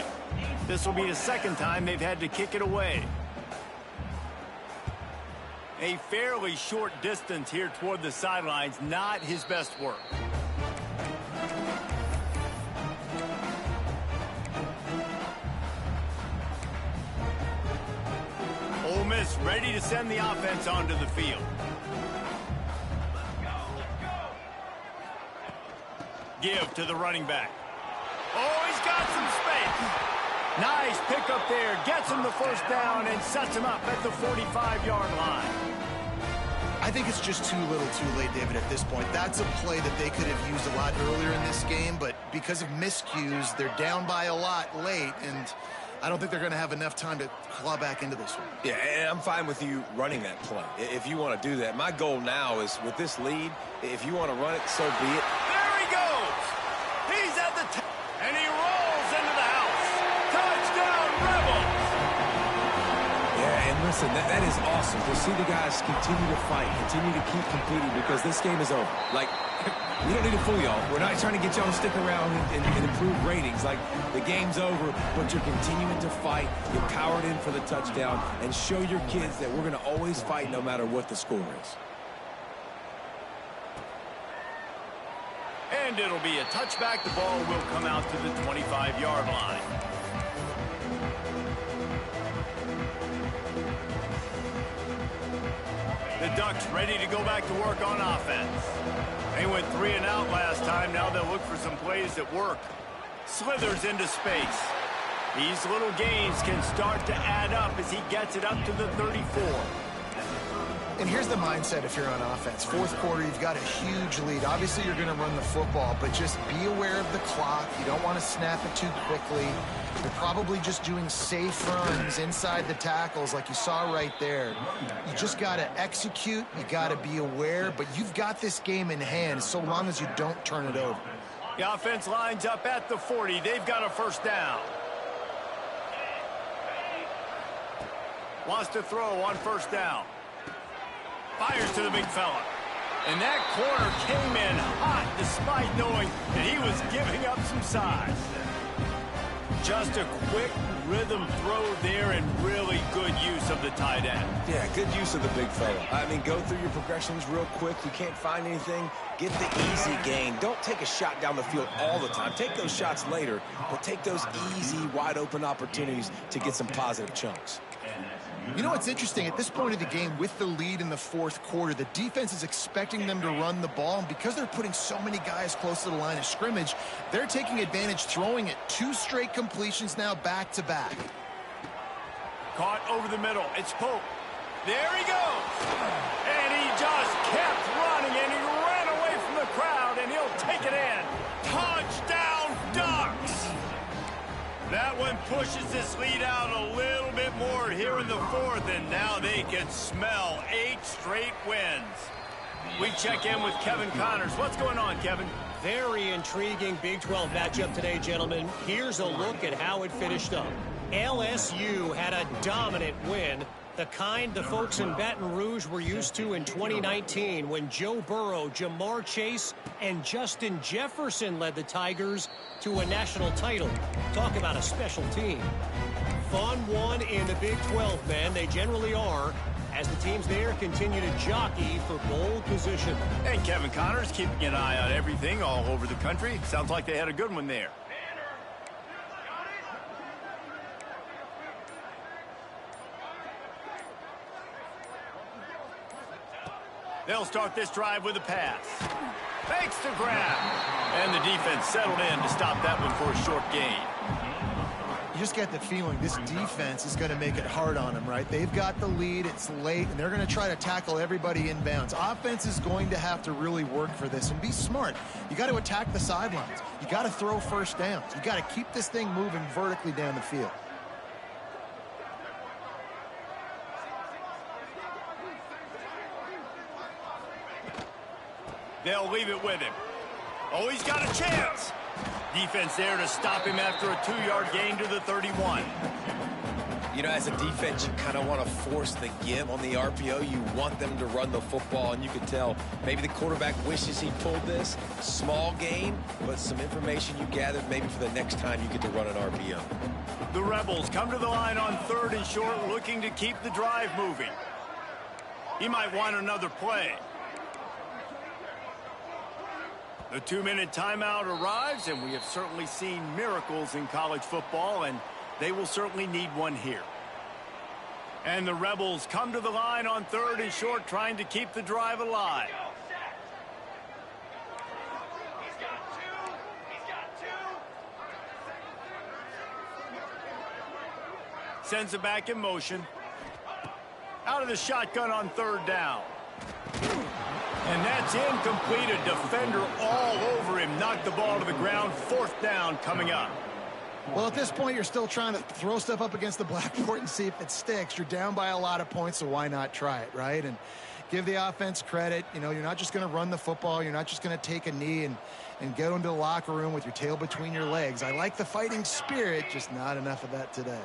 This will be the second time they've had to kick it away. A fairly short distance here toward the sidelines, not his best work. Ole Miss ready to send the offense onto the field. Give to the running back. Oh, he's got some space. Nice pickup there. Gets him the first down and sets him up at the 45-yard line. I think it's just too little too late, David, at this point. That's a play that they could have used a lot earlier in this game, but because of miscues, they're down by a lot late, and I don't think they're going to have enough time to claw back into this one. Yeah, and I'm fine with you running that play if you want to do that. My goal now is with this lead, if you want to run it, so be it. There he goes. He's at the top, and he rolls into the house. Touchdown, Rebels. Yeah, and listen, that is awesome to see the guys continue to fight, continue to keep competing, because this game is over. Like, we don't need to fool y'all. We're not trying to get y'all to stick around and improve ratings. Like, the game's over, but you're continuing to fight. You powered in for the touchdown, and show your kids that we're going to always fight no matter what the score is. And it'll be a touchback. The ball will come out to the 25-yard line. The Ducks ready to go back to work on offense. They went 3 and out last time. Now they'll look for some plays that work. Slithers into space. These little gains can start to add up as he gets it up to the 34. And here's the mindset if you're on offense. Fourth quarter, you've got a huge lead. Obviously, you're going to run the football, but just be aware of the clock. You don't want to snap it too quickly. You're probably just doing safe runs inside the tackles like you saw right there. You just got to execute. You got to be aware, but you've got this game in hand so long as you don't turn it over. The offense lines up at the 40. They've got a first down. Wants to throw on first down. Fires to the big fella. And that corner came in hot despite knowing that he was giving up some size. Just a quick rhythm throw there and really good use of the tight end. Yeah, good use of the big fella. I mean, go through your progressions real quick. You can't find anything, get the easy gain. Don't take a shot down the field all the time. Take those shots later, but take those easy, wide-open opportunities to get some positive chunks. You know what's interesting? At this point of the game, with the lead in the fourth quarter, the defense is expecting them to run the ball, and because they're putting so many guys close to the line of scrimmage, they're taking advantage, throwing it 2 straight completions now back-to-back. Caught over the middle. It's Pope. There he goes. And he just kept running, and he ran away from the crowd, and he'll take it in. Touchdown, Ducks! That one pushes this lead out a little bit more here in the fourth, and now they can smell 8 straight wins. We check in with Kevin Connors. What's going on, Kevin? Very intriguing Big 12 matchup today, gentlemen. Here's a look at how it finished up. LSU had a dominant win, the kind the folks in Baton Rouge were used to in 2019 when Joe Burrow, Jamar Chase, and Justin Jefferson led the Tigers to a national title. Talk about a special team. Fun one in the Big 12, man. They generally are, as the teams there continue to jockey for bowl position. And Kevin Connors keeping an eye on everything all over the country. Sounds like they had a good one there. They'll start this drive with a pass. Fakes the grab. And the defense settled in to stop that one for a short gain. You just get the feeling this defense is going to make it hard on them, right? They've got the lead, it's late, and they're going to try to tackle everybody inbounds. Offense is going to have to really work for this and be smart. You got to attack the sidelines. You got to throw first downs. You got to keep this thing moving vertically down the field. They'll leave it with him. Oh, he's got a chance. Defense there to stop him after a 2-yard gain to the 31. You know, as a defense, you kind of want to force the give on the RPO. You want them to run the football, and you can tell maybe the quarterback wishes he pulled this. Small gain, but some information you gathered maybe for the next time you get to run an RPO. The Rebels come to the line on 3rd and short, looking to keep the drive moving. He might want another play. The 2-minute timeout arrives, and we have certainly seen miracles in college football, and they will certainly need one here. And the Rebels come to the line on 3rd and short, trying to keep the drive alive. Sends it back in motion. Out of the shotgun on 3rd down. And that's incomplete. A defender all over him. Knocked the ball to the ground. 4th down coming up. Well, at this point, you're still trying to throw stuff up against the blackboard and see if it sticks. You're down by a lot of points, so why not try it, right? And give the offense credit. You know, you're not just going to run the football. You're not just going to take a knee and go into the locker room with your tail between your legs. I like the fighting spirit, just not enough of that today.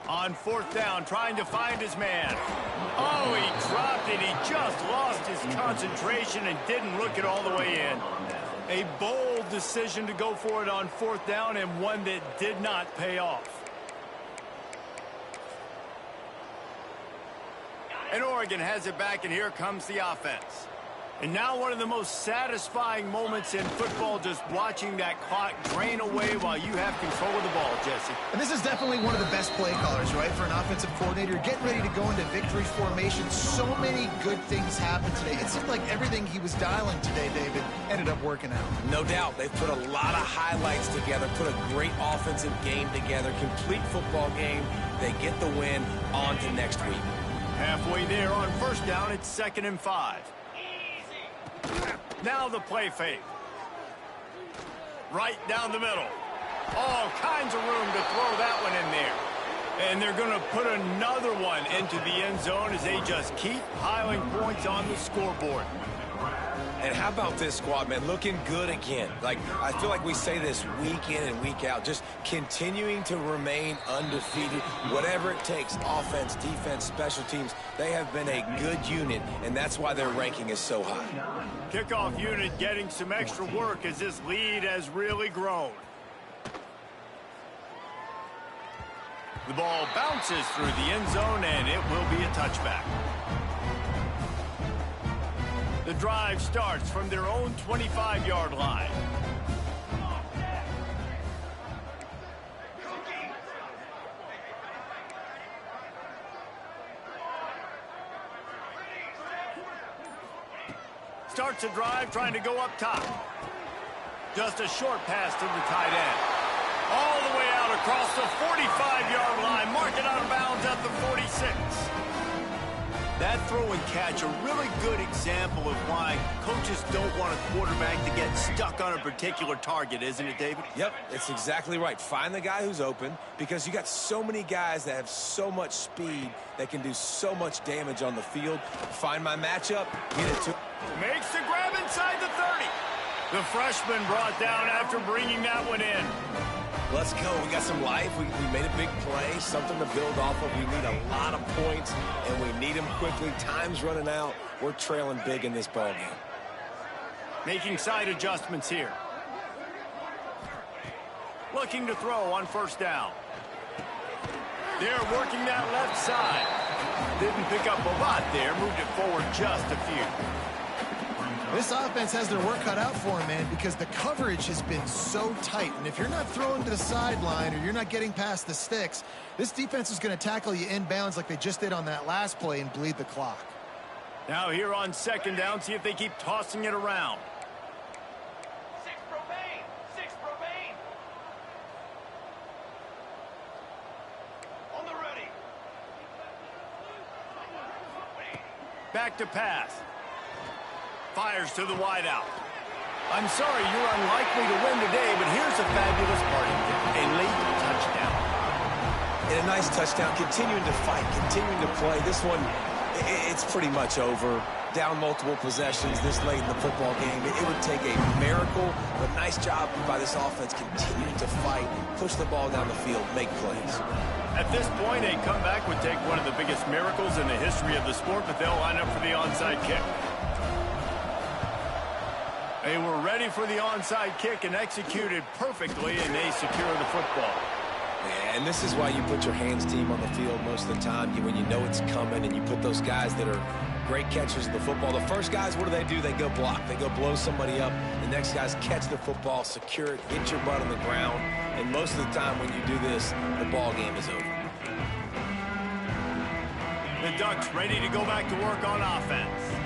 On 4th down, trying to find his man. Oh, he dropped it. He just lost his concentration and didn't look it all the way in. A bold decision to go for it on 4th down, and one that did not pay off. And Oregon has it back, and here comes the offense. And now one of the most satisfying moments in football, just watching that clock drain away while you have control of the ball, Jesse. And this is definitely one of the best play callers, right, for an offensive coordinator. Getting ready to go into victory formation. So many good things happened today. It seemed like everything he was dialing today, David, ended up working out. No doubt. They've put a lot of highlights together, put a great offensive game together, complete football game. They get the win. On to next week. Halfway there on first down, it's 2nd and 5. Now the play fake. Right down the middle. All kinds of room to throw that one in there. And they're going to put another one into the end zone as they just keep piling points on the scoreboard. And how about this squad, man? Looking good again. Like, I feel like we say this week in and week out, just continuing to remain undefeated. Whatever it takes, offense, defense, special teams, they have been a good unit, and that's why their ranking is so high. Kickoff unit getting some extra work as this lead has really grown. The ball bounces through the end zone, and it will be a touchback. The drive starts from their own 25-yard line. Starts a drive trying to go up top. Just a short pass to the tight end. All the way out across the 45-yard line. Mark it out of bounds at the 46. That throw and catch, a really good example of why coaches don't want a quarterback to get stuck on a particular target, isn't it, David? Yep, it's exactly right. Find the guy who's open, because you got so many guys that have so much speed that can do so much damage on the field. Find my matchup, get it to... Makes the grab inside the 30. The freshman brought down after bringing that one in. Let's go. We got some life. We made a big play, something to build off of. We need a lot of points, and we need them quickly. Time's running out. We're trailing big in this ball game. Making side adjustments here. Looking to throw on first down. They're working that left side. Didn't pick up a lot there. Moved it forward just a few. This offense has their work cut out for them, man, because the coverage has been so tight. And if you're not throwing to the sideline or you're not getting past the sticks, this defense is going to tackle you inbounds like they just did on that last play and bleed the clock. Now here on second down, see if they keep tossing it around. Six Propane. On the ready. Back to pass. Fires to the wideout. I'm sorry you're unlikely to win today, but here's a fabulous parting gift. A late touchdown. And a nice touchdown. Continuing to fight, continuing to play. This one, it's pretty much over. Down multiple possessions this late in the football game. It would take a miracle, but nice job by this offense continuing to fight, push the ball down the field, make plays. At this point, a comeback would take one of the biggest miracles in the history of the sport, but they'll line up for the onside kick. They were ready for the onside kick and executed perfectly, and they secure the football. Yeah, and this is why you put your hands team on the field most of the time, when you know it's coming, and you put those guys that are great catchers of the football. The first guys, what do? They go block. They go blow somebody up. The next guys catch the football, secure it, get your butt on the ground, and most of the time when you do this, the ball game is over. The Ducks ready to go back to work on offense.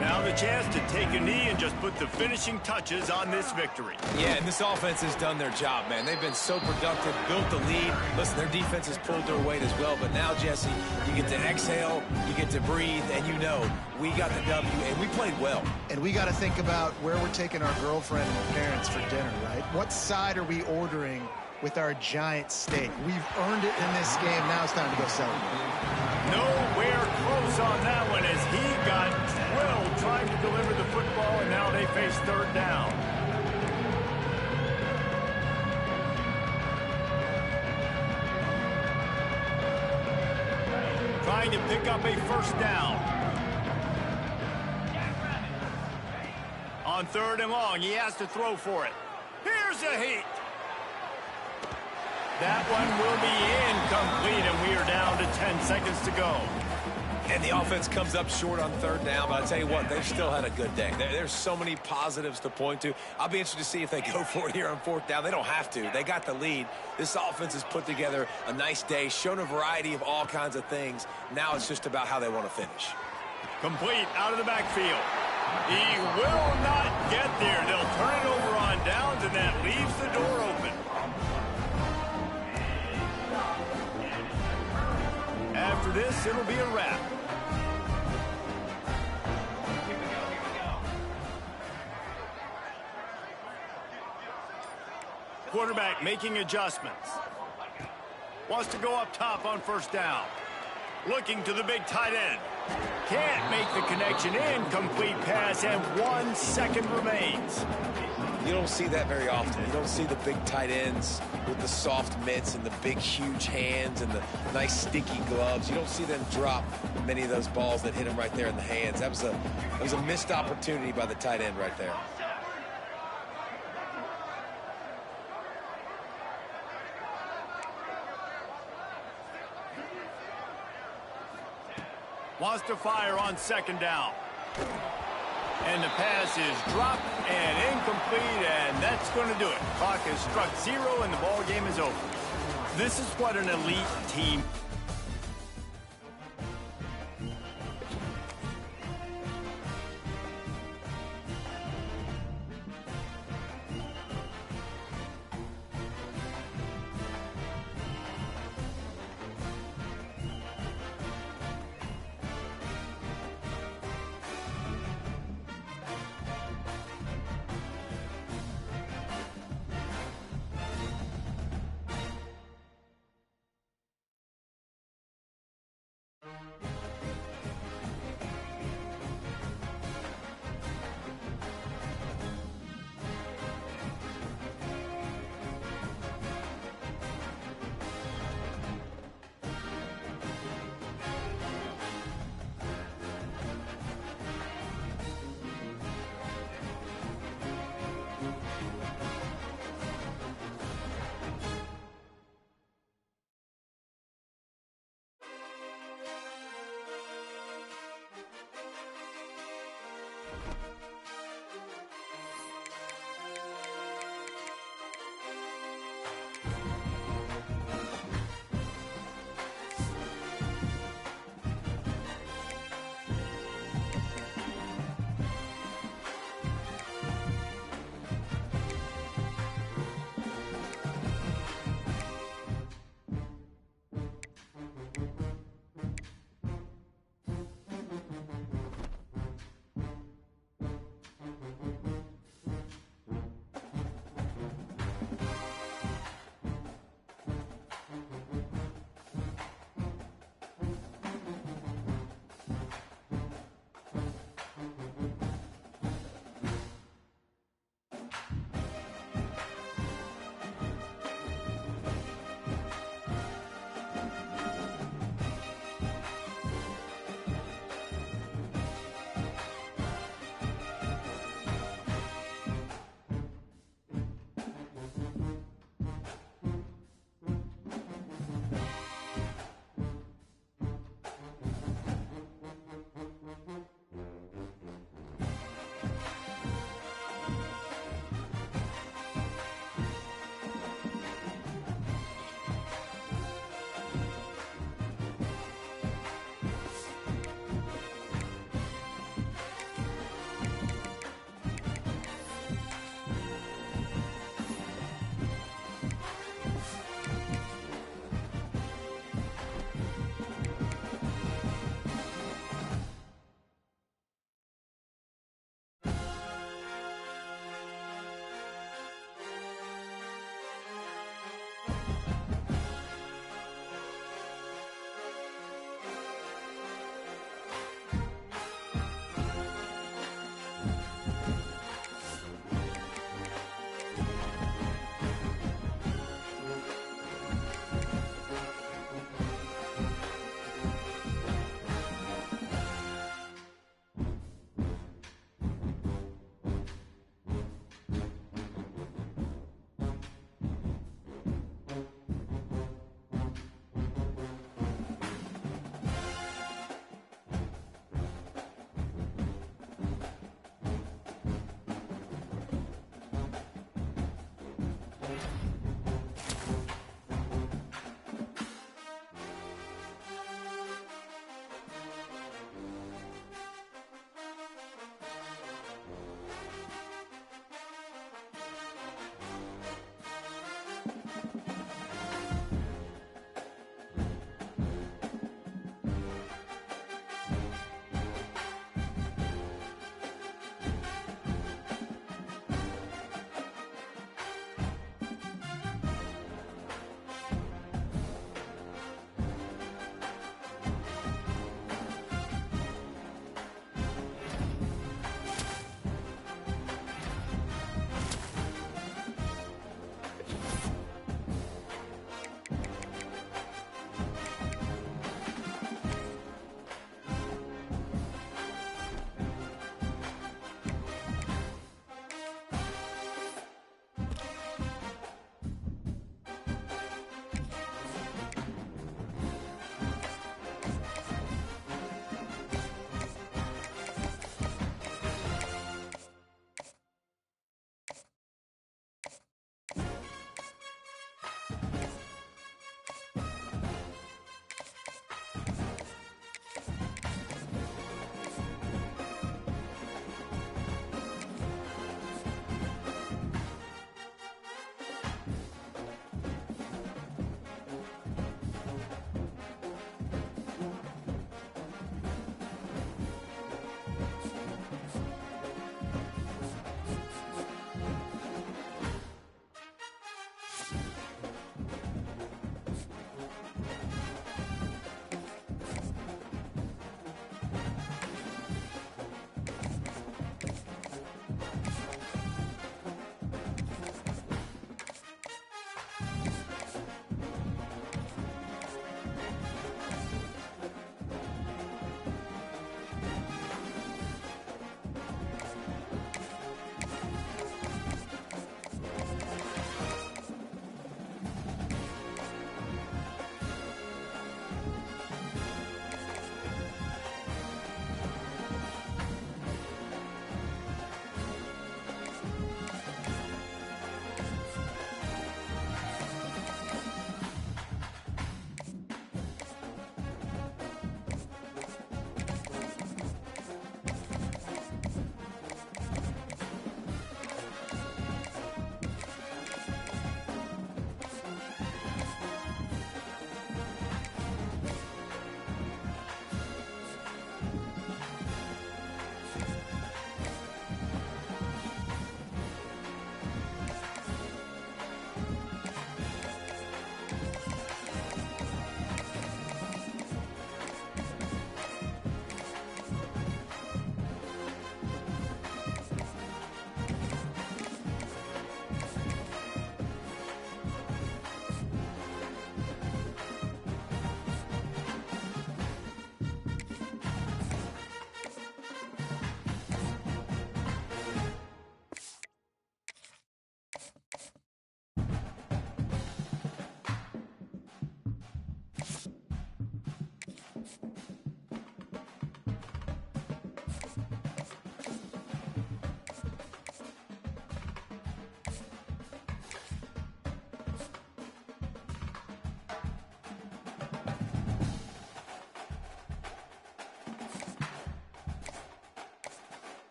Now the chance to take a knee and just put the finishing touches on this victory. Yeah, and this offense has done their job, man. They've been so productive, built the lead. Listen, their defense has pulled their weight as well. But now, Jesse, you get to exhale, you get to breathe, and you know we got the W, and we played well. And we got to think about where we're taking our girlfriend and parents for dinner, right? What side are we ordering with our giant steak? We've earned it in this game. Now it's time to go celebrate. Nowhere close on that one as he got drilled trying to deliver the football, and now they face third down. Trying to pick up a first down. On third and long, he has to throw for it. Here's a heat. That one will be incomplete, and we are down to 10 seconds to go. And the offense comes up short on third down, but I tell you what, they've still had a good day. There's so many positives to point to. I'll be interested to see if they go for it here on fourth down. They don't have to. They got the lead. This offense has put together a nice day, shown a variety of all kinds of things. Now it's just about how they want to finish. Complete out of the backfield. He will not get there. They'll turn it over on downs, and that leaves the door open. After this, it'll be a wrap. Quarterback making adjustments. Wants to go up top on first down. Looking to the big tight end. Can't make the connection. Incomplete pass, and 1 second remains. You don't see that very often. You don't see the big tight ends with the soft mitts and the big, huge hands and the nice, sticky gloves. You don't see them drop many of those balls that hit them right there in the hands. That was a missed opportunity by the tight end right there. Wants to fire on second down. And the pass is dropped and incomplete, and that's going to do it. Clock has struck 0, and the ball game is over. This is what an elite team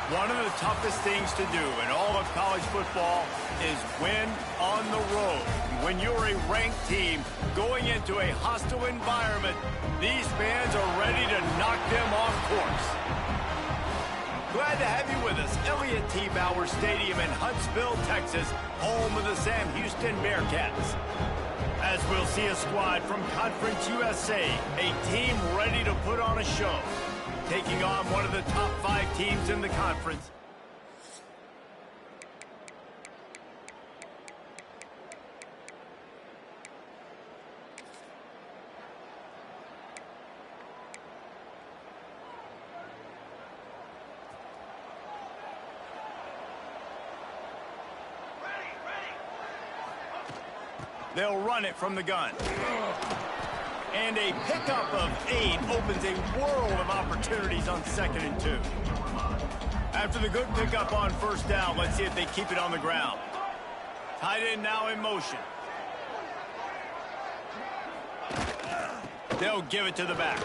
One of the toughest things to do in all of college football is win on the road. When you're a ranked team going into a hostile environment, these fans are ready to knock them off course. Glad to have you with us. Elliott T. Bauer Stadium in Huntsville, Texas, home of the Sam Houston Bearcats. As we'll see a squad from Conference USA, a team ready to put on a show, taking on one of the top 5 teams in the conference. They'll run it from the gun. And a pickup of 8 opens a world of opportunities on 2nd and 2. After the good pickup on first down, let's see if they keep it on the ground. Tight end now in motion. They'll give it to the back.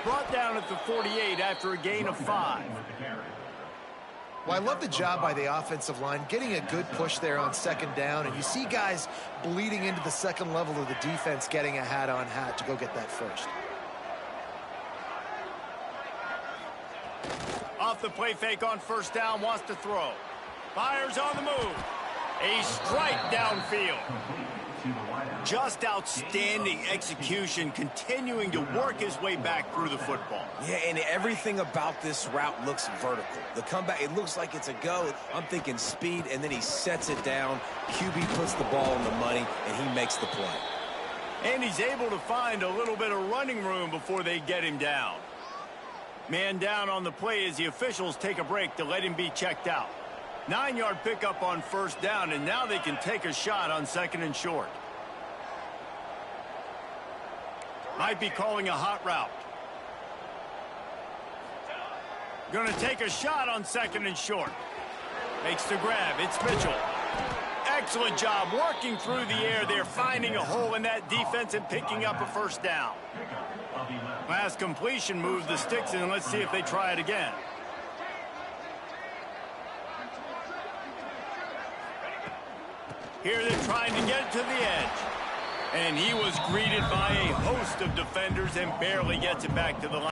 Brought down at the 48 after a gain of 5. Well, I love the job by the offensive line, getting a good push there on 2nd down, and you see guys bleeding into the second level of the defense, getting a hat-on-hat to go get that first. Off the play fake on first down, wants to throw. Fires on the move. A strike downfield. Just outstanding execution, continuing to work his way back through the football. Yeah, and everything about this route looks vertical. The comeback, it looks like it's a go. I'm thinking speed, and then he sets it down. QB puts the ball in the money, and he makes the play. And he's able to find a little bit of running room before they get him down. Man down on the play as the officials take a break to let him be checked out. 9-yard pickup on first down, and now they can take a shot on 2nd and short. Might be calling a hot route. Going to take a shot on 2nd and short. Makes the grab. It's Mitchell. Excellent job working through the air there, finding a hole in that defense and picking up a first down. Last completion moved the sticks in. Let's see if they try it again. Here they're trying to get it to the edge. And he was greeted by a host of defenders and barely gets it back to the line.